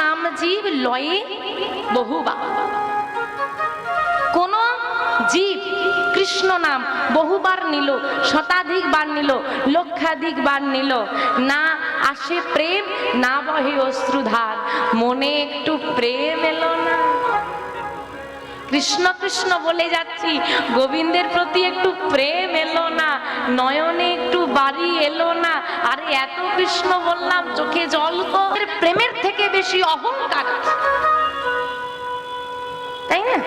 নাম জীব লয়ে বহুবার। কোন জীব কৃষ্ণ নাম বহুবার নিল, শতাধিক বার নিল, লক্ষাধিক বার নিল, না আসে প্রেম, না বহে অশ্রুধার, মনে একটু প্রেম এলো না। কৃষ্ণ কৃষ্ণ বলে যাচ্ছি, গোবিন্দের প্রতি একটু প্রেম এলো না, নয়নে একটু বাড়ি এলো না। আরে এত কৃষ্ণ বললাম, চোখে জল তো। প্রেমের থেকে বেশি অহংকার, তাই না?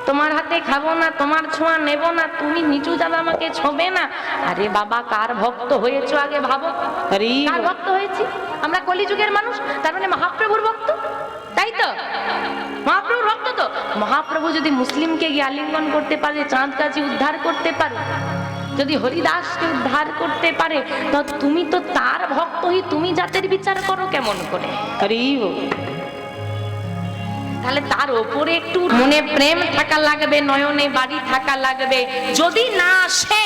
তোমার হাতে খাবো না, তোমার ছোঁয়া নেব না, তুমি নিচু জামা আমাকে ছোঁবে না। আরে বাবা, কার ভক্ত হয়েছো আগে ভাবো। কার ভক্ত হয়েছি? আমরা কলিযুগের মানুষ, তার মানে মহাপ্রভুর ভক্ত, তাই তো? মহাপ্রভুর ভক্ত তো। মহাপ্রভু যদি মুসলিমকে গিয়ে আলিঙ্গন করতে পারে, চাঁদ গাছি উদ্ধার করতে পারে, যদি হরিদাসকে উদ্ধার করতে পারে, তো তুমি তো তার ভক্ত হই, তুমি জাতের বিচার করো কেমন করে? তাহলে তার ওপরে একটু মনে প্রেম থাকা লাগবে, নয়নে বাড়ি থাকা লাগবে। যদি না আসে,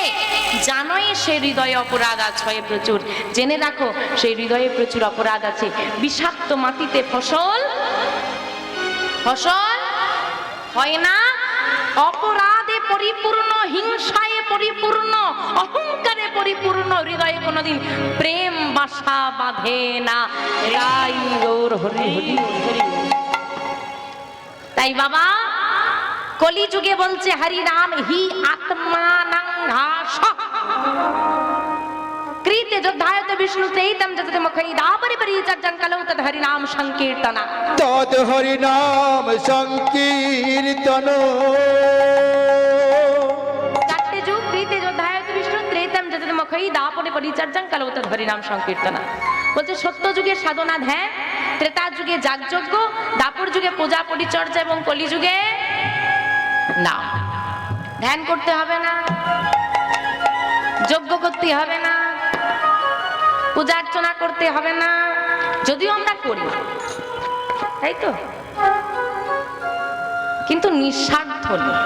জানোই সে হৃদয়ে অপরাধ আছে প্রচুর। জেনে রাখো, সেই হৃদয়ে প্রচুর অপরাধ আছে। বিষাক্ত মাটিতে ফসল হয় না, অপরাধে পরিপূর্ণ, হিংসায় পরিপূর্ণ, অহংকারে পরিপূর্ণ হৃদয়ে কোনোদিন প্রেম বাসা বাঁধে না। রাই গৌর হরি হরি হরি। তাই বাবা কলিযুগে বলছে হরি নাম হি আত্মানাং ঘাসঃ কৃতে যোদ্ধায়তে বিষ্ণু চৈতম যততে মুখৈ দাপরি পরিচর্যং কলৌ তদ হরি নাম সংকীর্তন। তদ হরি নাম সংকীর্তন। চারটে যুগ, কৃতে যোদ্ধায়তে বিষ্ণু ত্রেতম যততে মুখৈ দাপরি পরিচর্যং কলৌ তদ হরি নাম সংকীর্তন। বলছে সত্য যুগে সাধনা ধ্যান, ত্রেতা যুগে যাগযজ্ঞ, দাপর যুগে পূজা পরিচর্যা, এবং কলি যুগে নাম। ধ্যান করতে হবে না, যজ্ঞ করতে হবে না, পূজা অর্চনা করতে হবে না, যদিও আমরা করি, তাই তো, কিন্তু নিঃস্বার্থ নয়,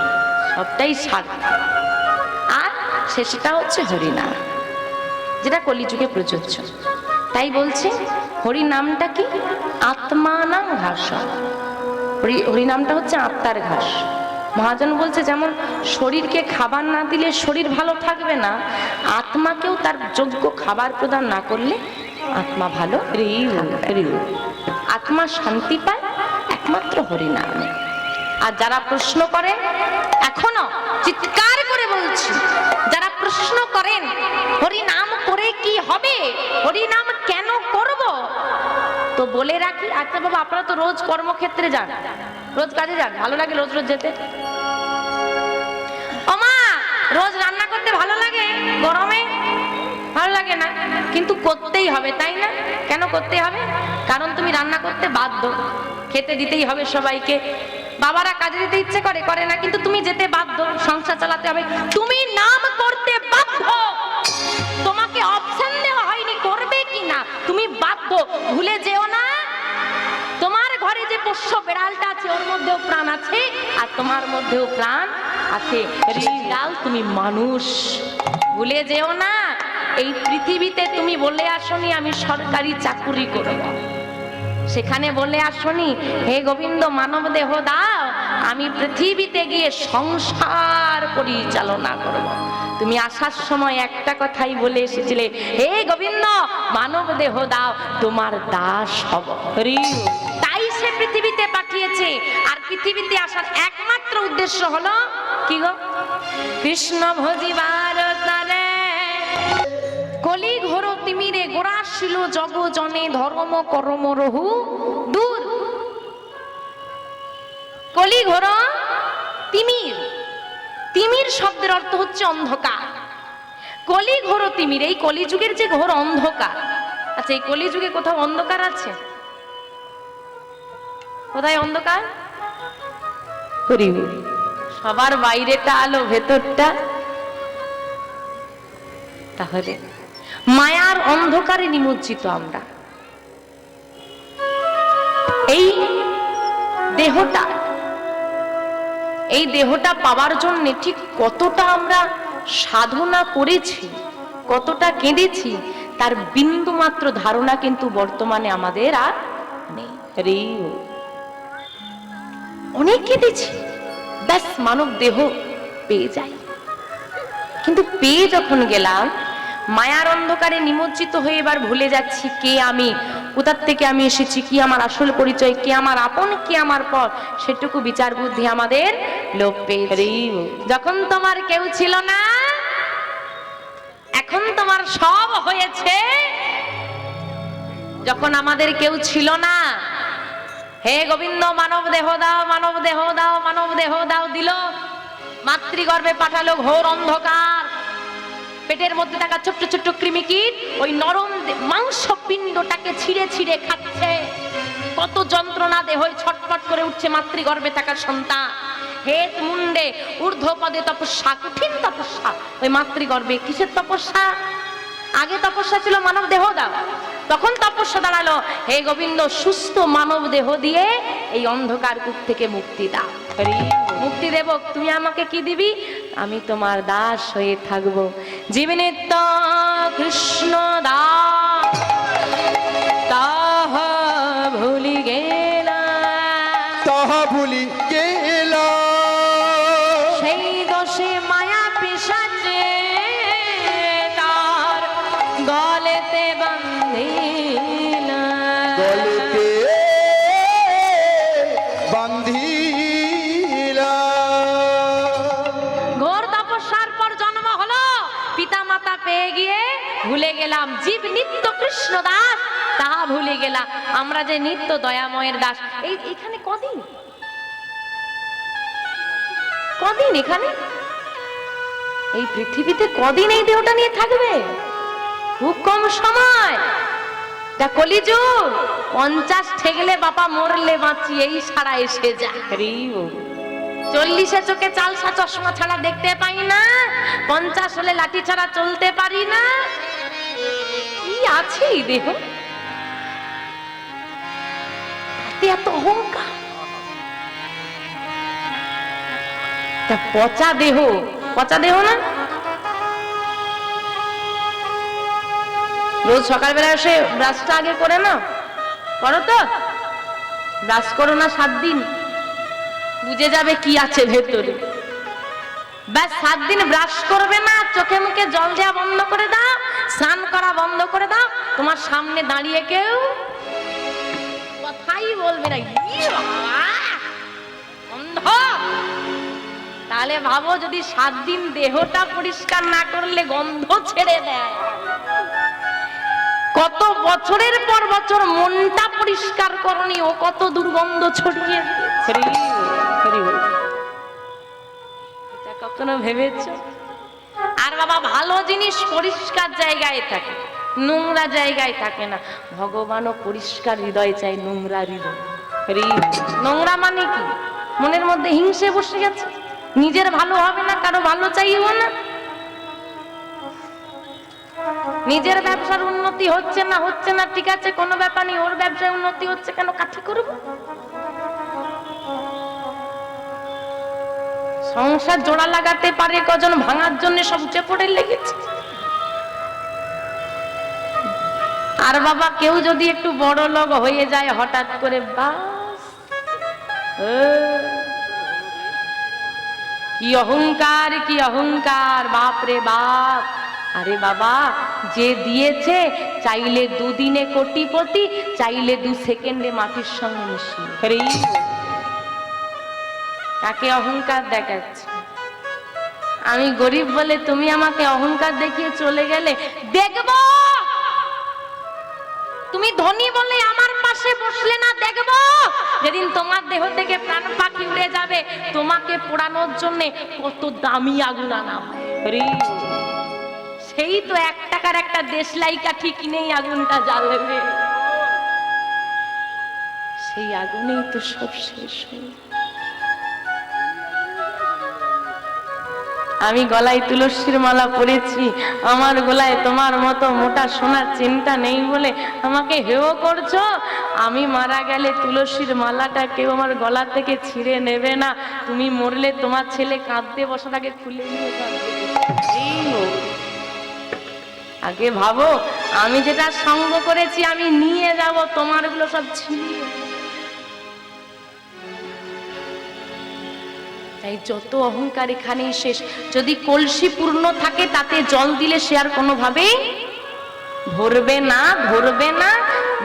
সবটাই স্বার্থ। আর শেষটা হচ্ছে হরিনাম, যেটা কলিযুগে প্রযোজ্য। তাই বলছে হরি নামটা কি? আত্মানাং ঘাস। হরি নামটা হচ্ছে আত্মার ঘাস। মহাজন বলছে যেমন শরীরকে খাবার না দিলে শরীর ভালো থাকবে না, আত্মাকেও তার যোগ্য খাবার প্রদান না করলে আত্মা ভালো, আত্মা শান্তি পায় একমাত্র হরি নামে। আর যারা প্রশ্ন করে, এখনো চিৎকার করে বলছি, যারা প্রশ্ন করেন হরি নাম করে কি হবে, হরি নাম কেন করব, তো বলে রাখি, আচ্ছা বাবা আপনারা তো রোজ কর্মক্ষেত্রে যান, রোজ কাজে যান, ভালো লাগে রোজ রোজ যেতে? ও মা, রোজ রান্না করতে ভালো লাগে? গরমে ভালো লাগে না, কিন্তু করতেই হবে, তাই না? কেন করতে হবে? কারণ তুমি রান্না করতে বাধ্য, খেতে দিতেই হবে সবাইকে। বাবারা কাজে যেতে ইচ্ছে করে না, কিন্তু তুমি যেতে বাধ্য, সংসার চালাতে হবে। তুমি নাম করতে বাধ্য, তোমাকে অপশন দেওয়া হয়নি করবে কি না, তুমি বাধ্য। ভুলে যেও না, তোমার ঘরে যে পোষ্য বেড়ালটা আছে ওর মধ্যেও প্রাণ আছে, আর তোমার মধ্যেও প্রাণ আছে। রিয়াল তুমি মানুষ, ভুলে যেও না। এই পৃথিবীতে তুমি বলে আসনি আমি সরকারি চাকুরি করব, সেখানে বলে আসনি হে গোবিন্দ মানব দেহ দাও, আমি পৃথিবীতে গিয়ে সংসার পরিচালনা করব। তুমি আসার সময় একটা কথাই বলে এসেছিলে, হে গোবিন্দ মানব দেহ দাও, তোমার দাস হব। তাই সে পৃথিবীতে পাঠিয়েছে। আর পৃথিবীতে আসার একমাত্র উদ্দেশ্য হলো কি গো? কৃষ্ণ ভজিবার তারে কলি ঘোর তিমিরে গোরাশিল জগ জনে ধর্ম করম রহু দূর। কলি ঘোর তিমির, তিমির শব্দের অর্থ হচ্ছে অন্ধকার। কলি ঘোর তিমির, এই কলিযুগের যে ঘোর অন্ধকার। আচ্ছা, এই কলিযুগে কোথাও অন্ধকার আছে? কোথায় অন্ধকার? সবার বাইরেটা আলো, ভেতরটা। তাহলে মায়ার অন্ধকারে নিমজ্জিত আমরা। এই দেহটা পাওয়ার জন্য ঠিক কতটা আমরা সাধনা করেছি, কতটা কেঁদেছি, তার বিন্দু মাত্র ধারণা কিন্তু বর্তমানে আমাদের আর নেই। অনেক কেঁদেছি, ব্যাস মানব দেহ পেয়ে যাই। কিন্তু পেয়ে যখন গেলাম, মায়ার অন্ধকারে নিমজ্জিত হয়ে এবার ভুলে যাচ্ছি কে আমি, কোথার থেকে আমি এসেছি, কি আমার আসল পরিচয়, কে আমার আপন, কে আমার পর, সেটুকু বিচার বুদ্ধি আমাদের লোপ পেয়েছে। যখন তোমার কেউ ছিল না, এখন তোমার সব হয়েছে। যখন আমাদের কেউ ছিল না, হে গোবিন্দ মানব দেহ দাও, মানব দেহ দাও, মানব দেহ দাও, দিল। মাতৃগর্ভে পাঠালো ঘোর অন্ধকার, পেটের মধ্যে থাকা ছোট্ট ছোট্ট কৃমিকীট ওই নরম মাংস পিণ্ডটাকে ছিঁড়ে ছিঁড়ে খাচ্ছে। কত যন্ত্রণা দেহে ছটফট করে উঠছে মাতৃগর্ভে থাকা সন্তান। হেত মুন্ডে ঊর্ধ্ব পদে তপস্যা, কঠিন তপস্যা। ওই মাতৃগর্ভে কিসের তপস্যা? আগে তপস্যা ছিল মানব দেহ দাও, তখন তপস্যা দাঁড়ালো হে গোবিন্দ সুস্থ মানব দেহ দিয়ে এই অন্ধকার কূপ থেকে মুক্তি দাও। মুক্তি দেব, তুমি আমাকে কি দিবি? আমি তোমার দাস হয়ে থাকবো। জীবনিত্য কৃষ্ণ দাস তাহা ভুলি গেলাম, তাহা ভুলি গেলাম। সেই দোষে মায়া পিশাচে তার গলেতে বান্ধিলাম, গলেতে বান্ধিলাম। ঘোর তপস্যার পর জন্ম হলো, পিতা মাতা পেয়ে গিয়ে ভুলে গেলাম। জীব নিত্য কৃষ্ণ দাস তাহা ভুলে গেলাম। আমরা যে নিত্য দয়াময়ের দাস। এখানে কদিন কদিন এখানে এই পৃথিবীতে কদিন এই দেহটা নিয়ে থাকবে? খুব কম সময়। যা কলিযুগ, 50 ঠেকলে বাবা মরলে বাঁচি, এই সারা এসে যা। 40-এ চোখে চালসা চশমা ছাড়া দেখতে পাই না, 50 হলে লাঠি ছাড়া চলতে পারি না। কি আছে এই দেহ? এত অহংকার। পচা দেহ, পচা দেহ না? রোজ সকালবেলা এসে ব্রাশটা আগে করে না, করো তো? ব্রাশ করো না 7 দিন, বুঝে যাবে কি আছে ভেতরে। ব্যাস 7 দিন ব্রাশ করবে না, চোখে মুখে জল দেওয়া বন্ধ করে দাও, স্নান করা বন্ধ করে দাও, তোমার সামনে দাঁড়িয়ে কেউ কথাই বলবে না। অন্ধ। তাহলে ভাবো যদি 7 দিন দেহটা পরিষ্কার না করলে গন্ধ ছেড়ে দেয়, কত বছরের পর বছর মনটা পরিষ্কার করনি, ও কত দুর্গন্ধ ছড়িয়ে দিয়েছে। এটা কখনো ভেবেছো? আর বাবা ভালো জিনিস পরিষ্কার জায়গায় থাকে, নোংরা জায়গায় থাকে না। ভগবানও পরিষ্কার হৃদয় চাই, নোংরা হৃদয়। নোংরা মানে কি? মনের মধ্যে হিংসে বসে গেছে, নিজের ভালো হবে না, কারো ভালো চাইও না। নিজের ব্যবসার উন্নতি হচ্ছে না, ঠিক আছে কোনো ব্যাপার নেই, ওর ব্যবসায় উন্নতি হচ্ছে কেন কাঠি করব? সংসার জোড়া লাগাতে পারে কজন, ভাঙার জন্য সব উঠে পড়ে লেগেছে। আর বাবা কেউ যদি একটু বড় লোক হয়ে যায় হঠাৎ করে, বাস কি অহংকার, কি অহংকার, বাপ রে বাপ। আরে বাবা যে দিয়েছে, চাইলে 2 দিনে কোটিপতি, চাইলে 2 সেকেন্ডে মাটির সঙ্গে মিশিয়ে। কাকে অহংকার দেখাচ্ছে? আমি গরিব বলে তুমি আমাকে অহংকার দেখিয়ে চলে গেলে, দেখবো। তুমি ধনী বলে আমার পাশে বসলে না, দেখবো যেদিন তোমার দেহ থেকে প্রাণ পাখি উড়ে যাবে, তোমাকে পোড়ানোর জন্য কত দামি আগুন আনা হয়। সেই তো 1 টাকার একটা দেশলাই কাঠি কিনেই আগুনটা জ্বালবে, সেই আগুনেই তো সব শেষ হয়ে। আমি গলায় তুলসীর মালা পরেছি, আমার গলায় তোমার মতো মোটা সোনার চেনটা নেই বলে আমাকে হেয় করছো। আমি মারা গেলে তুলসীর মালাটা কেউ আমার গলা থেকে ছিঁড়ে নেবে না। তুমি মরলে তোমার ছেলে কাঁদতে বসার আগে খুলে নিয়ে কাঁদবে। আগে ভাবো আমি যেটা সঙ্গ করেছি আমি নিয়ে যাব, তোমারগুলো সব ছিনিয়ে। তাই যত অহংকার এখানেই শেষ। যদি কলসি পূর্ণ থাকে তাতে জল দিলে সে আর কোনোভাবেই ভরবে না, ভরবে না।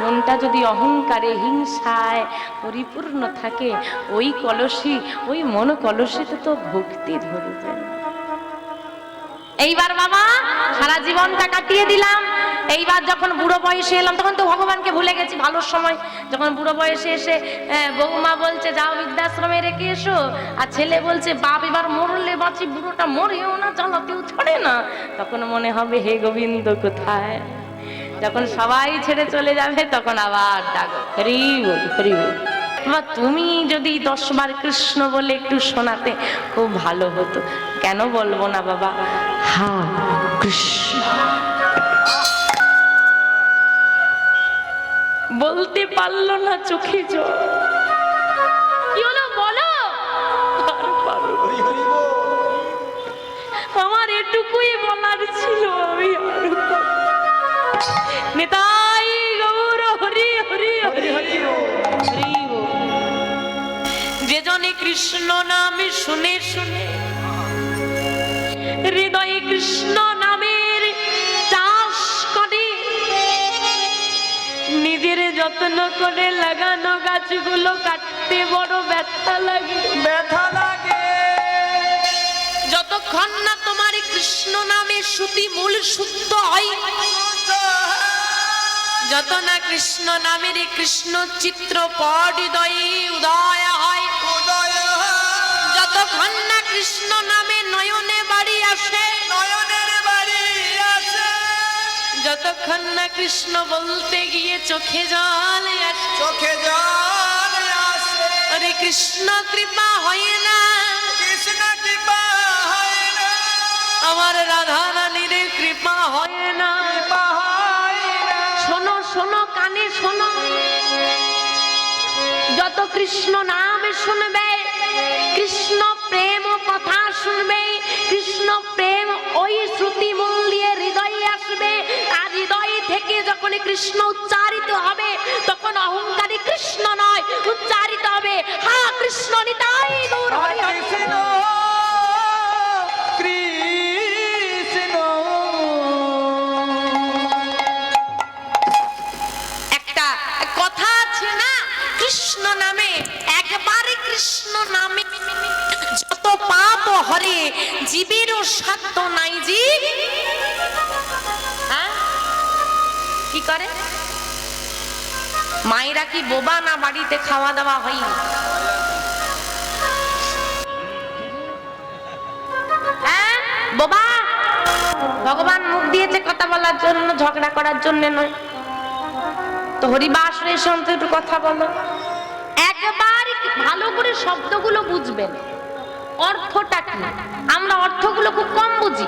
মনটা যদি অহংকারে হিংসায় পরিপূর্ণ থাকে, ওই কলসি, ওই মন কলসিতে তো ভক্তি ধরবে না। এইবার বাবা সারা জীবনটা কাটিয়ে দিলাম। এইবার যখন বুড়ো বয়সে এলাম তখন তো ভগবানকে ভুলে গেছি। ভালো সময় যখন বুড়ো বয়সে এসে বৌমা বলছে যাও বৃদ্ধাশ্রমে রেখে এসো, আর ছেলে বলছে বাপ এবার মরলে বাঁচি, বুড়োটা মরেও না জ্বালাতেও ছড়ে না, তখন মনে হবে হে গোবিন্দ কোথায়। যখন সবাই ছেড়ে চলে যাবে তখন আবার ডাকো হরি বল হরি বল। বাবা তুমি যদি 10 বার কৃষ্ণ বলে একটু শোনাতে খুব ভালো হতো। কেন বলবো না বাবা? হা কৃষ্ণ বলতে পারলো না, চোখে জল। কি হলো বলো? আমার এটুকুই বলার ছিল, আমি নিতাই গৌর হরি হরি হরি হরি বল। যে জনে কৃষ্ণ নাম শুনে শুনে হৃদয়ে কৃষ্ণ নামের চাষ করে, নিজের যত্ন করে লাগানো গাছগুলো কাটতে বড় ব্যথা লাগে, ব্যথা লাগে। যতক্ষণ না তোমার কৃষ্ণ নামে শ্রুতি মূল শুদ্ধ হয়, যত না কৃষ্ণ নামের কৃষ্ণ চিত্র পট হৃদয়ে উদয় হয়, যতক্ষণ না কৃষ্ণ নামে নয়নে বাড়ি আসে, নয়নের বাড়ি আসে, যতক্ষণ না কৃষ্ণ বলতে গিয়ে চোখে জল আসে, চোখে জল আসে। আরে কৃষ্ণ কৃপা হয় না, কৃষ্ণ কৃপা হয় না, আমার রাধা রানীর কৃপা হয় না, কৃপা হয় না। শোনো শোনো কানে শোনো, যত কৃষ্ণ নাম শুনবে, কৃষ্ণ প্রেম কথা শুনবে, কৃষ্ণ প্রেম ওই শ্রুতি মূল দিয়ে হৃদয়ে আসবে, আর হৃদয় থেকে যখন কৃষ্ণ উচ্চারিত হবে তখন অহংকারী কৃষ্ণ নয়, উচ্চারিত হবে হা কৃষ্ণ নিতাই গৌর হরি হরি কৃষ্ণ। একটা কথা আছে না, কৃষ্ণ নামে একবারে কৃষ্ণ নামে যত পাপ হরে, জীবেরও সাধ্য নাই জীব। হ্যাঁ কি করে? মায়েরা কি বোবা না? বাড়িতে খাওয়া দাওয়া হয়নি? হ্যাঁ বোবা? ভগবান মুখ দিয়েছে কথা বলার জন্য, ঝগড়া করার জন্য নয়। তো হরিবাস রেশন তো একটু কথা বলো, একবার ভালো করে শব্দগুলো বুঝবেন অর্থটা কি। আমরা অর্থগুলো খুব কম বুঝি।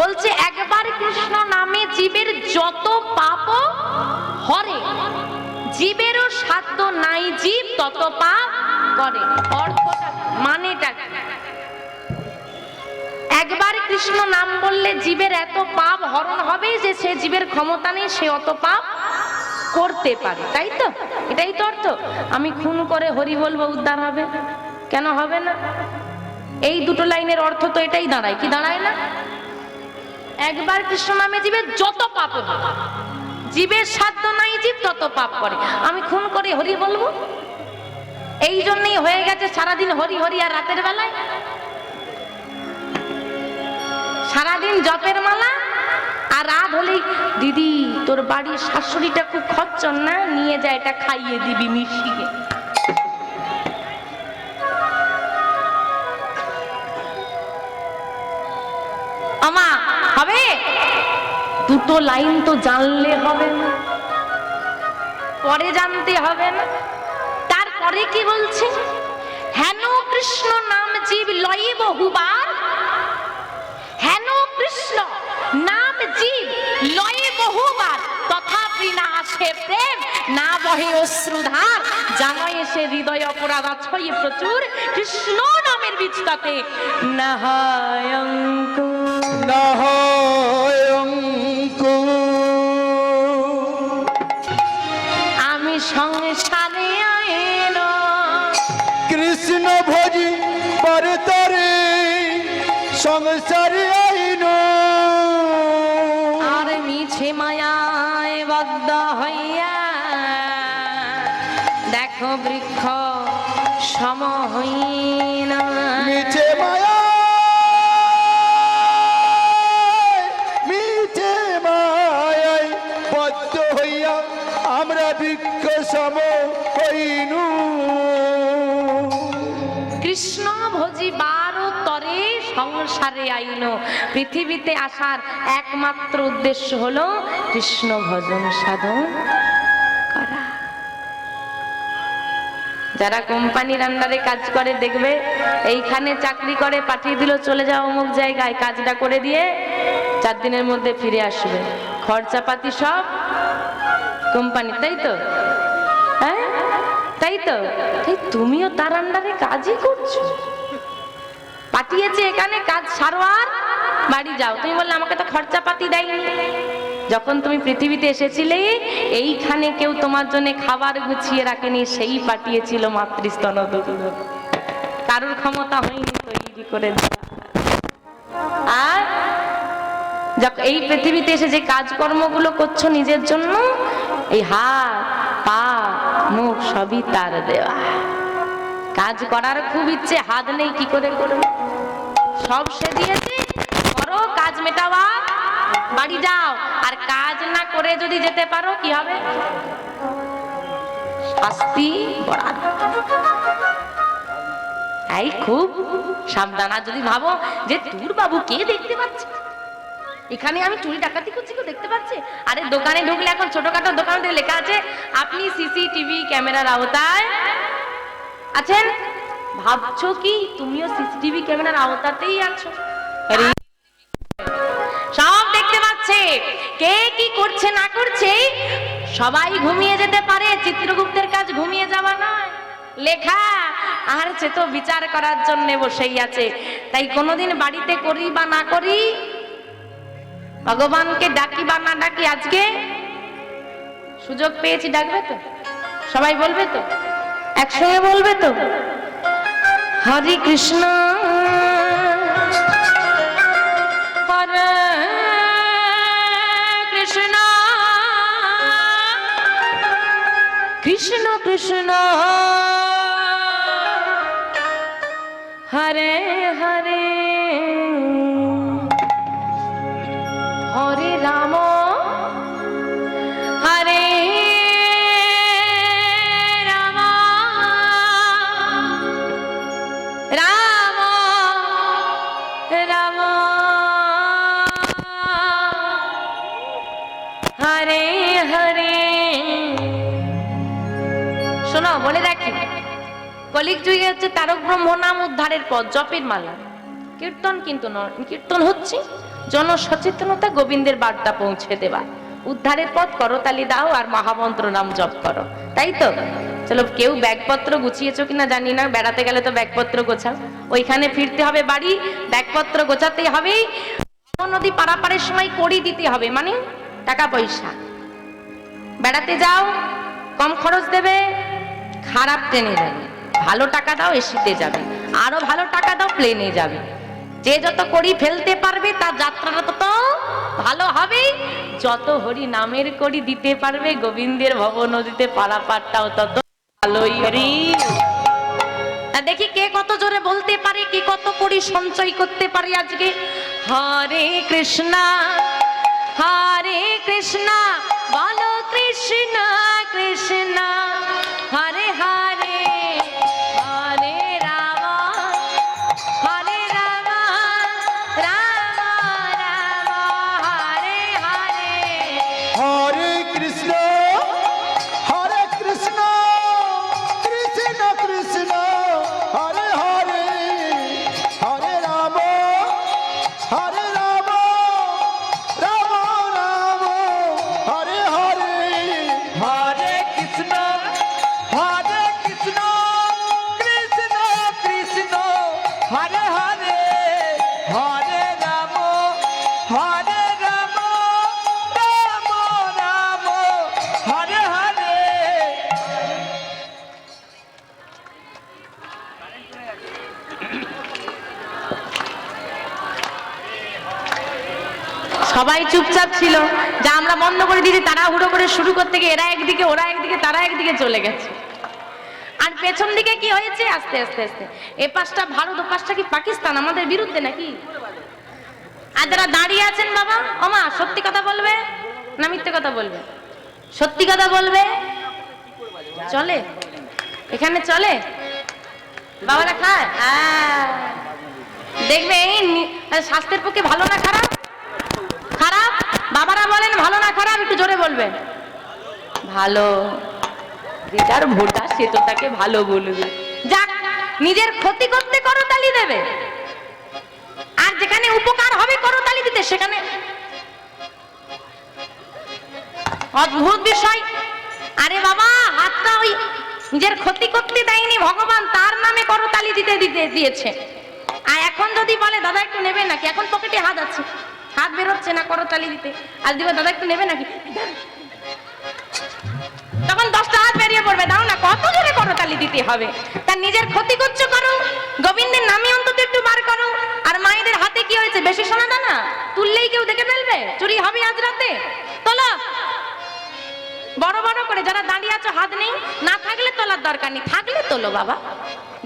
বলছে একবার কৃষ্ণ নামে জীবের যত পাপ হরে, জীবেরও সাধ্য নাই জীব তত পাপ করে। অর্থটা মানেটা কি? একবার কৃষ্ণ নাম বললে জীবের এত পাপ হরণ হবে যে সে জীবের ক্ষমতা নেই, সে অত পাপ করতে পারে, তাই তো? এটাই তো অর্থ। আমি খুন করে হরি বলবো, উদ্ধার হবে? কেন হবে না? এই দুটো লাইনের অর্থ তো এটাই দাঁড়ায়, কি দাঁড়ায় না? একবার কৃষ্ণ নামে জীবের যত পাপ হবে, জীবের সাধ্য নাই জীব তত পাপ করে। আমি খুন করে হরি বলবো, এই জন্যই হয়ে গেছে সারাদিন হরি হরি, আর রাতের বেলায় সারাদিন জপের মালা, আর রাত হলেই দিদি তোর বাড়ির শাশুড়িটা খুব খচ্চর না, নিয়ে যায় এটা খাইয়ে দিবি মিশিয়ে। আমা হবে? দুটো লাইন তো জানলে হবে না, পরে জানতে হবে না। তারপরে কি বলছে? হেন কৃষ্ণ নাম জীব লয়ে বহুবার, হেন কৃষ্ণ নাম জীব লয়ে বহুবার, তথাপি না আসে প্রেম, না বহে অশ্রুধার, জানায় এসে হৃদয় অপরাধ ছয়ে প্রচুর, কৃষ্ণ নামের বীজটাতে নাহায়ঙ্কুর, নাহায় সংসারে আইলো কৃষ্ণ ভজি পরতরে সংসারে আইন আর মিছে মায়ায় বদ্ধ হইয়া দেখো বৃক্ষ সম হইন মিছে মায়া মিছে মায়ায় বদ্ধ হইয়া আমরা বৃক্ষ সম হইনু। কৃষ্ণ ভজিবার তরে সংসারে আইল। পৃথিবীতে আসার একমাত্র উদ্দেশ্য হলো কৃষ্ণ ভজন সাধন করা। যারা কোম্পানির আন্ডারে কাজ করে দেখবে, এইখানে চাকরি করে পাঠিয়ে দিল, চলে যাও অমুক জায়গায়, কাজটা করে দিয়ে 4 দিনের মধ্যে ফিরে আসবে, খরচাপাতি সব কোম্পানি, তাই তো? হ্যাঁ তাই তো? তাই তুমিও তার আন্ডারে কাজই করছো। পাঠিয়েছে এখানে, কাজ সারো আর বাড়ি যাও। তুমি বললে আমাকে তো খরচাপাতি দেয়নি। যখন তুমি পৃথিবীতে এসেছিলে এইখানে কেউ তোমার জন্য খাবার গুছিয়ে রাখেনি, সেই পাঠিয়েছিল মাতৃস্তন দুগ্ধ। কারোর ক্ষমতা হয়নি তৈরি করে দেওয়া। আর যখন এই পৃথিবীতে এসে যে কাজকর্মগুলো করছো নিজের জন্য, এই হাত পা মুখ সবই তার দেওয়া। কাজ করার খুব ইচ্ছে, হাত নেই, কি করে করবে? সব সে দিয়েছে, করো, কাজ মেটাওয়া, বাড়ি যাও। আর কাজ না করে যদি যেতে পারো কি হবে? শাস্তি বড়। এই খুব সাবধান। আর যদি ভাবো যে তোর বাবু কে দেখতে পাচ্ছে, এখানে আমি চুরি ডাকাতি করছি, কেউ দেখতে পাচ্ছে? আরে দোকানে ঢুকলে এখন ছোটখাটো দোকানে লেখা আছে আপনি সিসিটিভি ক্যামেরার আওতায় আছেন। ভাবছো কি তুমিও সিসিটিভি ক্যামেরার আওতাতেই আছো? সব দেখতে পাচ্ছে, কে কি করছে না করছে সবাই ঘুমিয়ে যেতে পারে। চিত্রগুপ্তের কাজ ঘুমিয়ে যাওয়া নয়, লেখা আর সে তো বিচার করার জন্য বসেই আছে। তাই কোনোদিন বাড়িতে করি বা না করি, ভগবানকে ডাকি বা না ডাকি, আজকে সুযোগ পেয়েছি, ডাকবে তো? সবাই বলবে তো? একসঙ্গে বলবে তো? হরে কৃষ্ণ হরে কৃষ্ণ কৃষ্ণ কৃষ্ণ হরে হরে হরে রাম হরে রাম রাম রাম হরে হরে। শোনো, বলে রাখি, কলিগ যুগে হচ্ছে তারক ব্রহ্ম নাম উদ্ধারের পথ, জপের মালা। কীর্তন কিন্তু নয়, কীর্তন হচ্ছে জনসচেতনতা, গোবিন্দের বার্তা পৌঁছে দেওয়া। উদ্ধারের পথ করতালি দাও আর মহামন্ত্র নাম জপ করো, তাই তো? চলো, কেউ ব্যাগপত্র গুছিয়েছো কিনা জানি না, বেড়াতে গেলে তো ব্যাগপত্র গোছাও। ওইখানে ফিরতে হবে বাড়ি, ব্যাগপত্র গোছাতেই হবে। নদী পারাপারের সময় কড়ি দিতে হবে, মানে টাকা পয়সা। বেড়াতে যাও, কম খরচ দেবে, খারাপ ট্রেনে যাবে। ভালো টাকা দাও, এসিতে যাবে। আরো ভালো টাকা দাও, প্লেনে যাবে। যে যত কড়ি ফেলতে পারবে তার যাত্রাটা তত ভালো হবে। যত হরি নামের কড়ি দিতে পারবে, গোবিন্দের ভব নদীতে পারাপারটাও তত ভালোই। হরি দেখি কে কত জোরে বলতে পারে, কে কত কড়ি সঞ্চয় করতে পারে আজকে। হরে কৃষ্ণ হরে কৃষ্ণ বলো কৃষ্ণ কৃষ্ণ হরে হরে হরে রাম হরে রাম রাম রাম হরে হরে। হরে কৃষ্ণ কৃষ্ণ কৃষ্ণ হরে হরে হরে রাম রাম রাম হরে হরে। হরে কৃষ্ণ কৃষ্ণ কৃষ্ণ হরে হরে হরে রাম রাম রাম হরে হরে সবাই চুপচাপ ছিল, যা আমরা বন্ধ করে দিয়েছি তাড়াহুড়ো করে শুরু করতে গিয়ে এরা একদিকে ওরা একদিকে তারা একদিকে চলে গেছে। আর পেছন দিকে কি হয়েছে, আস্তে আস্তে আস্তে এ পাশটা ভারত ও পাশটা কি পাকিস্তান আমাদের বিরুদ্ধে নাকি? আর যারা দাঁড়িয়ে আছেন বাবা ওমা সত্যি কথা বলবে না মিথ্যে কথা বলবে? সত্যি কথা বলবে। চলে এখানে চলে বাবারা খায়? দেখবে এই স্বাস্থ্যের পক্ষে ভালো না খারাপ? খারাপ। বাবারা বলেন ভালো না খারাপ? একটু জোরে বলবেন। ভালো। যেটার ভোটা সে তো তাকে ভালো বলবে। যাক, নিজের ক্ষতি করতে করতালি দেবে, আর যেখানে উপকার হবে করতালি দিতে সেখানে অদ্ভুত বিষয়। আরে বাবা, হাতটা ওই নিজের ক্ষতি করতে দেয়নি ভগবান, তার নামে করতালি দিতে দিতে দিয়েছে। আর এখন যদি বলে দাদা একটু নেবে নাকি, এখন পকেটে হাত আছে, হাত বেরোচ্ছে না করতালি দিতে, আর দিবে দাদা একটু নেবে নাকি, তখন 10টা হাত বেরিয়ে পড়বে, দাও না, কত জোরে করতালি দিতে হবে। তার নিজের ক্ষতি করছো করো, গোবিন্দের নামে অন্তত একটু বার করো। আর মায়েদের হাতে কি হয়েছে, বেশি সোনা দানা তুললেই কেউ দেখে ফেলবে, চুরি হবে আজ রাতে। তোলো বড় বড় করে, যারা দাঁড়িয়ে আছো হাত নেই, না থাকলে তোলার দরকার নেই, থাকলে তোলো বাবা।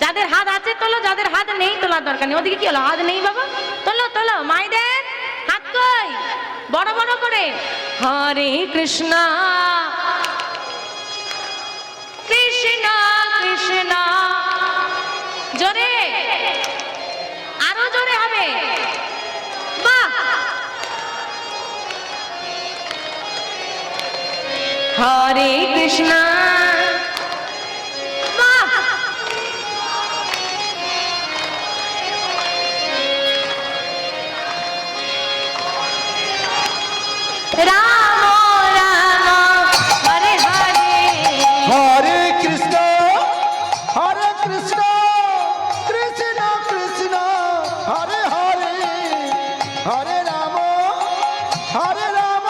যাদের হাত আছে তোলো, যাদের হাত নেই তোলার দরকার নেই। ওদিকে কি হলো, হাত নেই বাবা, তোলো তোলো। মায়েদের হাত কই, বড় বড় করে। হরে কৃষ্ণ কৃষ্ণ কৃষ্ণ, জোরে, আরো জোরে হবে। বাহ, হরে কৃষ্ণ, বাহ, রাম রাম হরে হরে, হরে কৃষ্ণ কৃষ্ণ কৃষ্ণ হরে হরে, হরে রাম রাম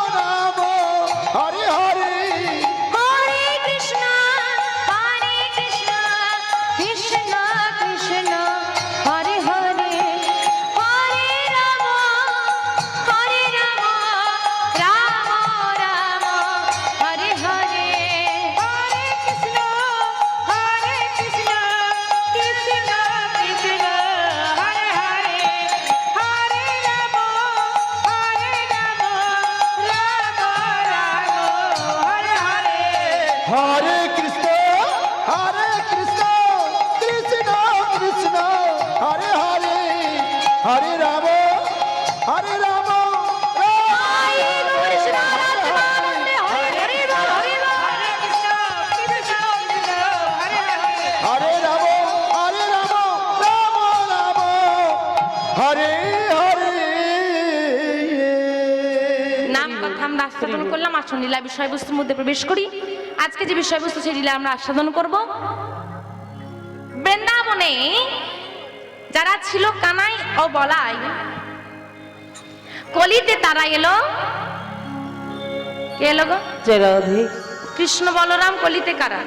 রাম হরে হরে। হরে কৃষ্ণ কৃষ্ণ কৃষ্ণ হরে হরে, হরে রাম রাম রাম হরে হরে, হরে কৃষ্ণ কৃষ্ণ কৃষ্ণ হরে হরে, হরে রাম রাম হরে হরে। হরে কৃষ্ণ কৃষ্ণ কৃষ্ণ হরে হরে, হরে রাম রাম হরে রাম রাম হরে হরে। নাম কথা আমরা আস্বাদন করলাম, আসুন লীলা বিষয়বস্তুর মধ্যে প্রবেশ করি। আজকে যে বিষয়বস্তু সেই লীলা আমরা আস্বাদন করব। বৃন্দাবনে যারা ছিল কানাই ও বলাই, কলিতে তারা এলো। কে এলো গো? কৃষ্ণ বলরাম। কলিতে কারা?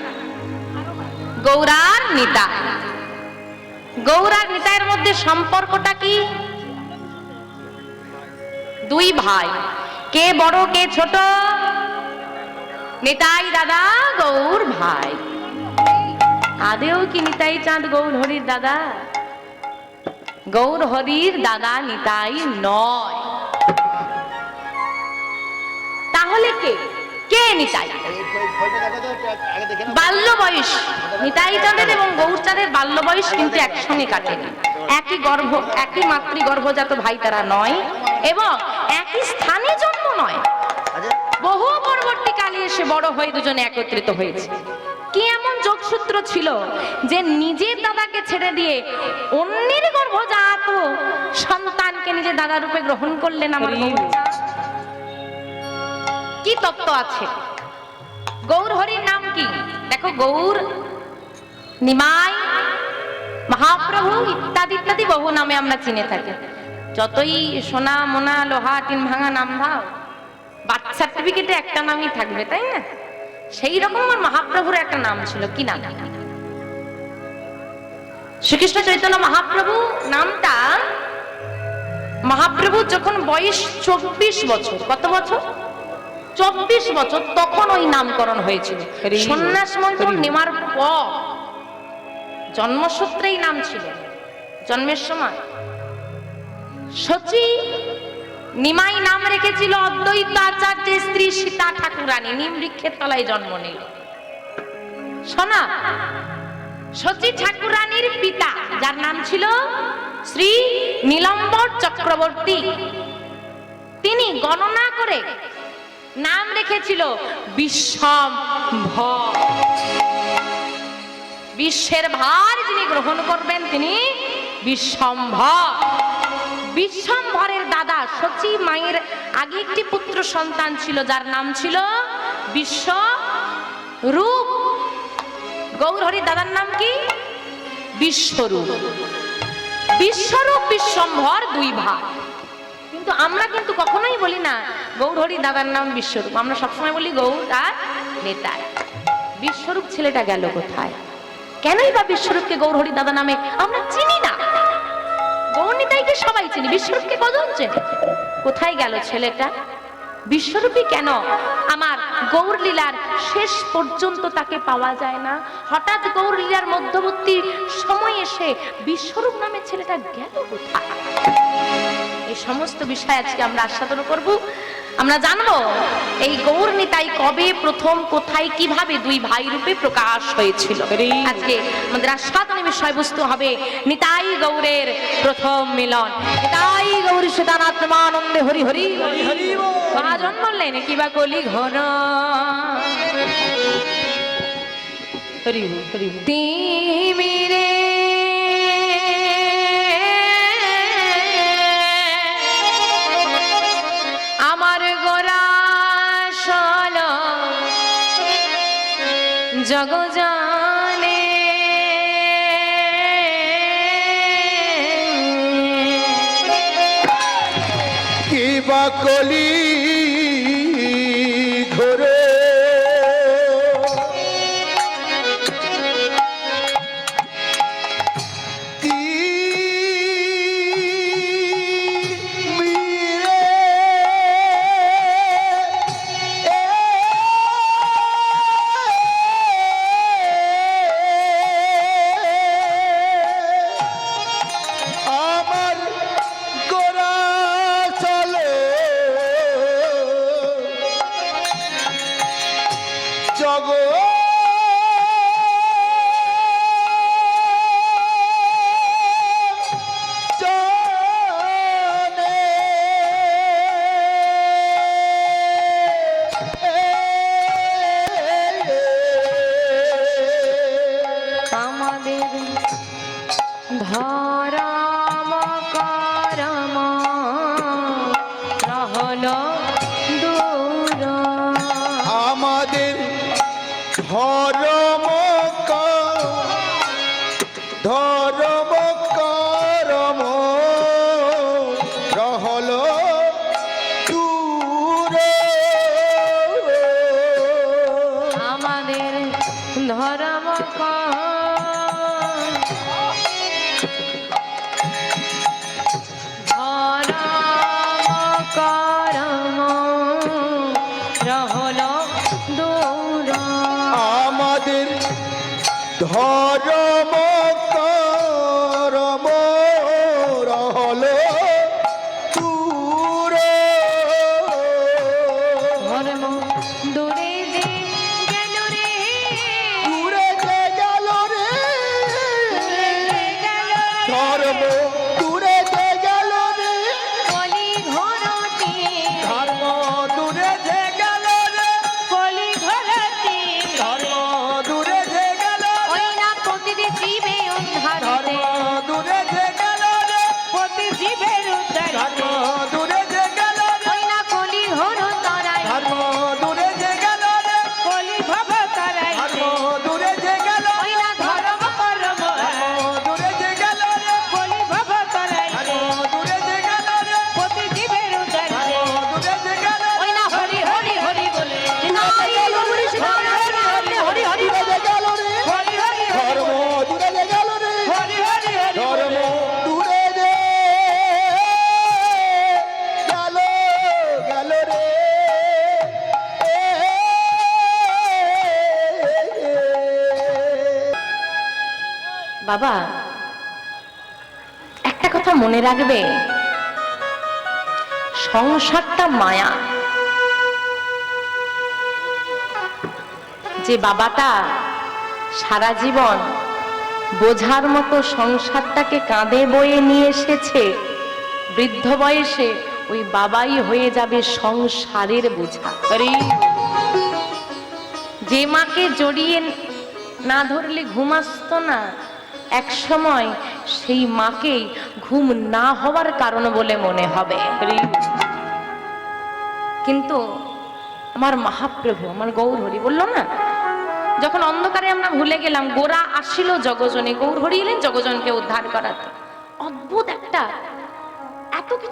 গৌরার নিতা। গৌরার নিতাইয়ের মধ্যে সম্পর্কটা কি? দুই ভাই, কে বড় কে ছোট? নিতাই দাদা, গৌর ভাই। আদেও কি নিতাই চাঁদ গৌর হরির দাদা? গৌর হরির দাদা নিতাই নয়। তাহলে কে? কে নিতাই? বাল্য বয়স নিতাই চাঁদের এবং গৌর চাঁদের বাল্য বয়স কিন্তু একসঙ্গে কাটেনি। একই গর্ভ, একই মাতৃগর্ভজাত ভাই তারা নয়, এবং একই স্থানে জন্ম নয়। বহু পরবর্তীকালে এসে বড় হয়ে দুজনে একত্রিত হয়েছে। কি এমন যোগসূত্র ছিল যে নিজের দাদাকে ছেড়ে দিয়ে অন্যের গর্ভজাত সন্তানকে নিজের দাদা রূপে গ্রহণ করলেন আমার গৌর? কি তত্ত্ব আছে? গৌর হরির নাম কি? দেখো, গৌর, নিমাই, মহাপ্রভু ইত্যাদি ইত্যাদি বহু নামে আমরা চিনে থাকি। যতই সোনা মোনা লোহা টিন ভাঙা নাম দাও, বার্থ সার্টিফিকেটে একটা নামই থাকবে, তাই না? সেই রকম আমার মহাপ্রভুর একটা নাম ছিল। কি নাম? শ্রীকৃষ্ণ চৈতন্য মহাপ্রভু নামটা মহাপ্রভু যখন বয়স 24 বছর, কত বছর? 24 বছর, তখন ওই নামকরণ হয়েছিল। সন্ন্যাস মন্ত্র নেওয়ার পর জন্মসূত্রেই নাম ছিল। জন্মের সময় সচি নিমাই নাম রেখেছিল অদ্বৈত আচার্যের স্ত্রী সীতা ঠাকুরানী। নিম বৃক্ষের তলায় জন্ম নিল। শোনা, সচি ঠাকুরানীর পিতা যার নাম ছিল শ্রী নীলম্বর চক্রবর্তী, তিনি গণনা করে নাম রেখেছিল বিশ্বম্ভর। বিশ্বের ভার যিনি গ্রহণ করবেন তিনি বিশ্বম্ভর। বিশ্বম্ভরের দাদা সচি মায়ের আগে একটি পুত্র সন্তান ছিল যার নাম ছিল বিশ্বরূপ। গৌরহরির দাদার নাম কি? বিশ্বরূপ। বিশ্বরূপ বিশ্বম্ভর দুই ভাই। কিন্তু আমরা কিন্তু কখনোই বলি না গৌরহরির দাদার নাম বিশ্বরূপ, আমরা সবসময় বলি গৌর আর নেতার। বিশ্বরূপ ছেলেটা গেল কোথায়? কেনই বা বিশ্বরূপকে গৌরহরির দাদা নামে আমরা চিনি না? গৌর নিতাইকে সবাই চিনি, বিশ্বরূপকে কজন চেনে? কোথায় গেল ছেলেটা? বিশ্বরূপী কেন আমার গৌর লীলার শেষ পর্যন্ত তাকে পাওয়া যায় না? হঠাৎ গৌর লীলার মধ্যবর্তী সময় এসে বিশ্বরূপ নামে ছেলেটা গেল কোথায়? এই সমস্ত বিষয় আজকে আমরা আস্বাদন করব। আমরা জানবো এই গৌর নিতাই কবে, প্রথম, কোথায়, কিভাবে দুই ভাই রূপে প্রকাশ হয়েছিল। আজকে আমাদের আস্বাদনের বিষয়বস্তু হবে নিতাই গৌরের প্রথম মিলন। নিতাই গৌরী সদানাত্মানন্দে হরি হরি মহাজন বললেন কিবা কলি ঘন হরি হরি তিমিরে জগ জানে কিবা কলি ঘরে ধর্ম করম রহল দূরে আমাদের ধর্ম করম রহল দূর আমাদের ধর্ম করম রহল দূরে ধর্ম দূরে যে গেল রে দূরে যে গেল রে ধর্ম দূরে যে গেল রে কলি ঘরতে ধর্ম দূরে যে গেল রে কলি ঘরতে ধর্ম দূরে যে গেল ওই না প্রতিটি জীব বাবা একটা কথা মনে রাখবে, সংসারটা মায়া। যে বাবাটা সারা জীবন বোঝার মতো সংসারটাকে কাঁধে বয়ে নিয়ে এসেছে, বৃদ্ধ বয়সে ওই বাবাই হয়ে যাবে সংসারের বোঝা। যে মাকে জড়িয়ে না ধরলে ঘুম আসতো না, এক সময় সেই মাকেই ঘুম না হওয়ার কারণ বলে মনে হবে। কিন্তু আমার মহাপ্রভু, আমার গৌর হরি বললো না, যখন অন্ধকারে আমরা ভুলে গেলাম, গোরা আসিল জগজনে, গৌর হরি এলেন জগজনকে উদ্ধার করাতে। অদ্ভুত একটা এত কিছু